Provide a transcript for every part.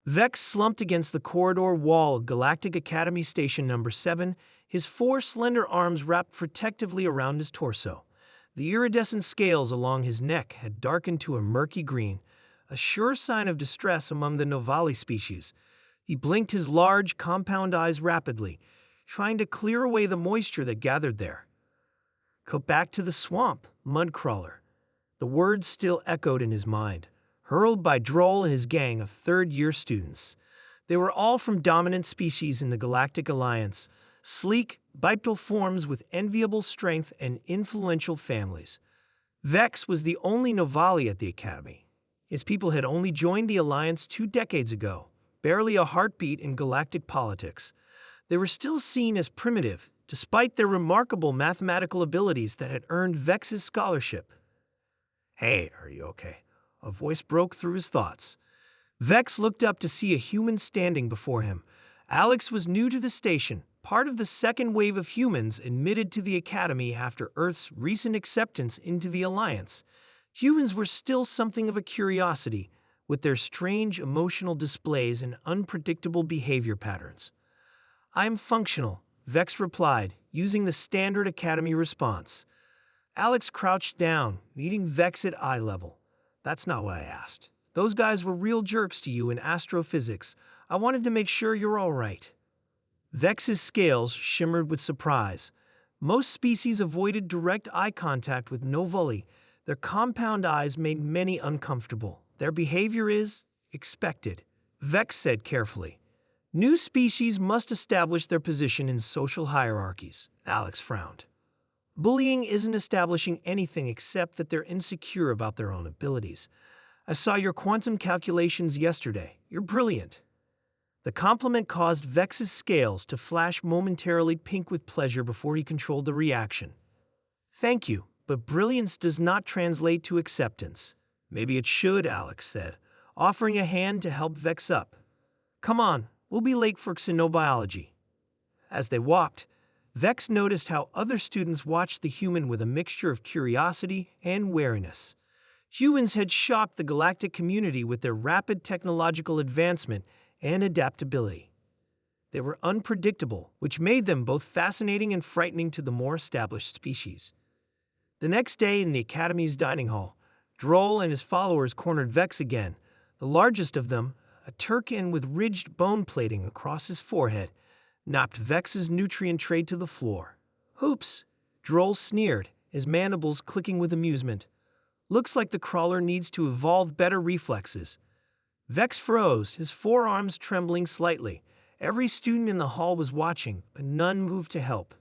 Vex slumped against the corridor wall of Galactic Academy Station Number 7, his four slender arms wrapped protectively around his torso. The iridescent scales along his neck had darkened to a murky green, a sure sign of distress among the Novali species. He blinked his large, compound eyes rapidly, trying to clear away the moisture that gathered there. "Go back to the swamp, mudcrawler." The words still echoed in his mind, hurled by Droll and his gang of third-year students. They were all from dominant species in the Galactic Alliance, sleek, bipedal forms with enviable strength and influential families. Vex was the only Novali at the Academy. His people had only joined the Alliance 2 decades ago, barely a heartbeat in galactic politics. They were still seen as primitive, despite their remarkable mathematical abilities that had earned Vex's scholarship. "Hey, are you okay?" A voice broke through his thoughts. Vex looked up to see a human standing before him. Alex was new to the station, part of the second wave of humans admitted to the Academy after Earth's recent acceptance into the Alliance. Humans were still something of a curiosity, with their strange emotional displays and unpredictable behavior patterns. "I'm functional," Vex replied, using the standard Academy response. Alex crouched down, meeting Vex at eye level. "That's not what I asked. Those guys were real jerks to you in astrophysics. I wanted to make sure you're all right." Vex's scales shimmered with surprise. Most species avoided direct eye contact with Novali. Their compound eyes made many uncomfortable. "Their behavior is expected," Vex said carefully. "New species must establish their position in social hierarchies." Alex frowned. "Bullying isn't establishing anything except that they're insecure about their own abilities. I saw your quantum calculations yesterday. You're brilliant." The compliment caused Vex's scales to flash momentarily pink with pleasure before he controlled the reaction. "Thank you, but brilliance does not translate to acceptance." "Maybe it should," Alex said, offering a hand to help Vex up. "Come on, we'll be late for xenobiology." As they walked, Vex noticed how other students watched the human with a mixture of curiosity and wariness. Humans had shocked the galactic community with their rapid technological advancement and adaptability. They were unpredictable, which made them both fascinating and frightening to the more established species. The next day in the Academy's dining hall, Droll and his followers cornered Vex again, the largest of them, a Turcan with ridged bone plating across his forehead, knocked Vex's nutrient tray to the floor. "Oops," Droll sneered, his mandibles clicking with amusement. "Looks like the crawler needs to evolve better reflexes." Vex froze, his forearms trembling slightly. Every student in the hall was watching, but none moved to help.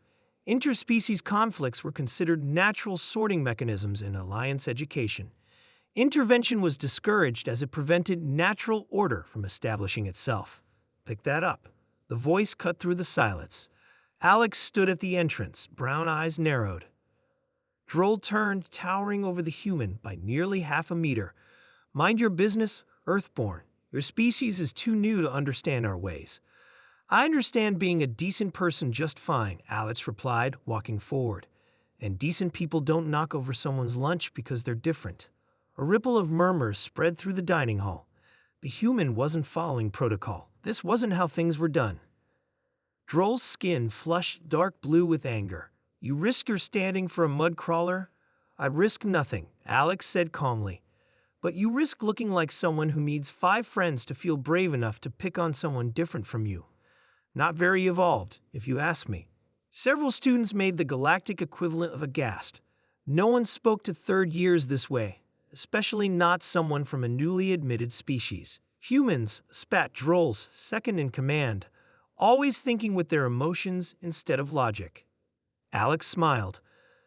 Interspecies conflicts were considered natural sorting mechanisms in Alliance education. Intervention was discouraged as it prevented natural order from establishing itself. "Pick that up." The voice cut through the silence. Alex stood at the entrance, brown eyes narrowed. Droll turned, towering over the human by nearly half a meter. "Mind your business, Earthborn. Your species is too new to understand our ways." "I understand being a decent person just fine," Alex replied, walking forward. "And decent people don't knock over someone's lunch because they're different." A ripple of murmurs spread through the dining hall. The human wasn't following protocol. This wasn't how things were done. Droll's skin flushed dark blue with anger. "You risk your standing for a mud crawler?" "I risk nothing," Alex said calmly. "But you risk looking like someone who needs 5 friends to feel brave enough to pick on someone different from you. Not very evolved, if you ask me." Several students made the galactic equivalent of aghast. No one spoke to third years this way, especially not someone from a newly admitted species. Humans, spat Droll's second in command, always thinking with their emotions instead of logic. Alex smiled.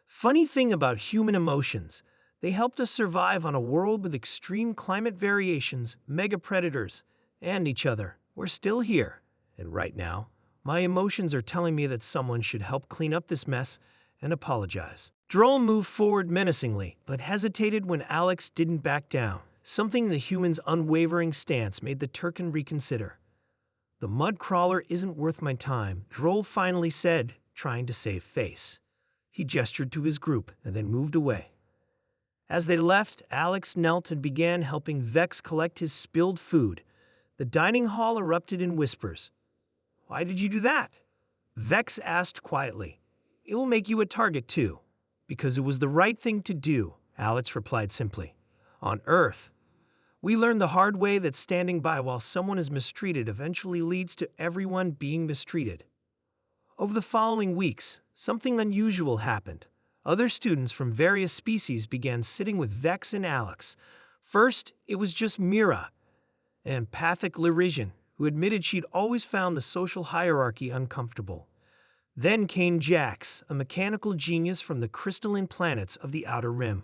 "Funny thing about human emotions, they helped us survive on a world with extreme climate variations, mega predators, and each other. We're still here. And right now, my emotions are telling me that someone should help clean up this mess and apologize." Droll moved forward menacingly, but hesitated when Alex didn't back down. Something in the human's unwavering stance made the Turcan reconsider. "The mud crawler isn't worth my time," Droll finally said, trying to save face. He gestured to his group and then moved away. As they left, Alex knelt and began helping Vex collect his spilled food. The dining hall erupted in whispers. "Why did you do that?" Vex asked quietly. "It will make you a target too." "Because it was the right thing to do," Alex replied simply. "On Earth, we learned the hard way that standing by while someone is mistreated eventually leads to everyone being mistreated." Over the following weeks, something unusual happened. Other students from various species began sitting with Vex and Alex. First, it was just Mira, an empathic Lyrian who admitted she'd always found the social hierarchy uncomfortable. Then came Jax, a mechanical genius from the crystalline planets of the Outer Rim.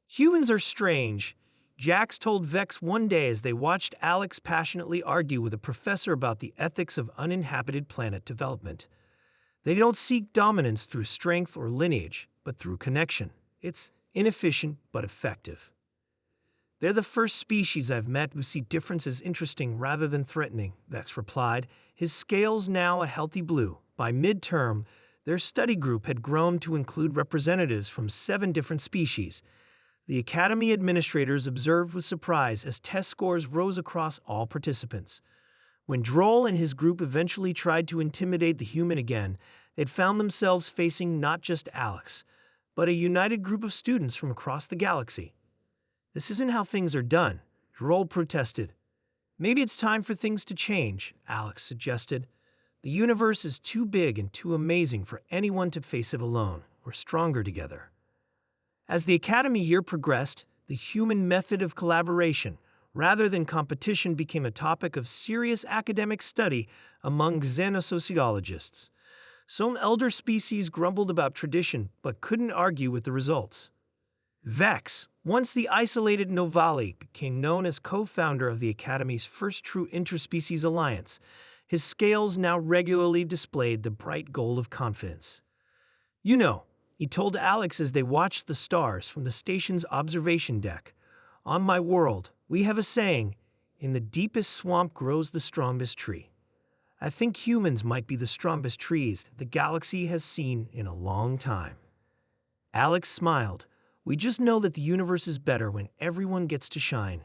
"Humans are strange," Jax told Vex one day as they watched Alex passionately argue with a professor about the ethics of uninhabited planet development. "They don't seek dominance through strength or lineage, but through connection. It's inefficient but effective." "They're the first species I've met who see difference as interesting rather than threatening," Vex replied, his scales now a healthy blue. By midterm, their study group had grown to include representatives from 7 different species. The Academy administrators observed with surprise as test scores rose across all participants. When Droll and his group eventually tried to intimidate the human again, they'd found themselves facing not just Alex, but a united group of students from across the galaxy. "This isn't how things are done," Droll protested. "Maybe it's time for things to change," Alex suggested. "The universe is too big and too amazing for anyone to face it alone. We're stronger together." As the Academy year progressed, the human method of collaboration, rather than competition, became a topic of serious academic study among xenosociologists. Some elder species grumbled about tradition but couldn't argue with the results. Vex, once the isolated Novali, became known as co-founder of the Academy's first true interspecies alliance. His scales now regularly displayed the bright gold of confidence. "You know," he told Alex as they watched the stars from the station's observation deck, "on my world, we have a saying, 'In the deepest swamp grows the strongest tree.' I think humans might be the strongest trees the galaxy has seen in a long time." Alex smiled. "We just know that the universe is better when everyone gets to shine."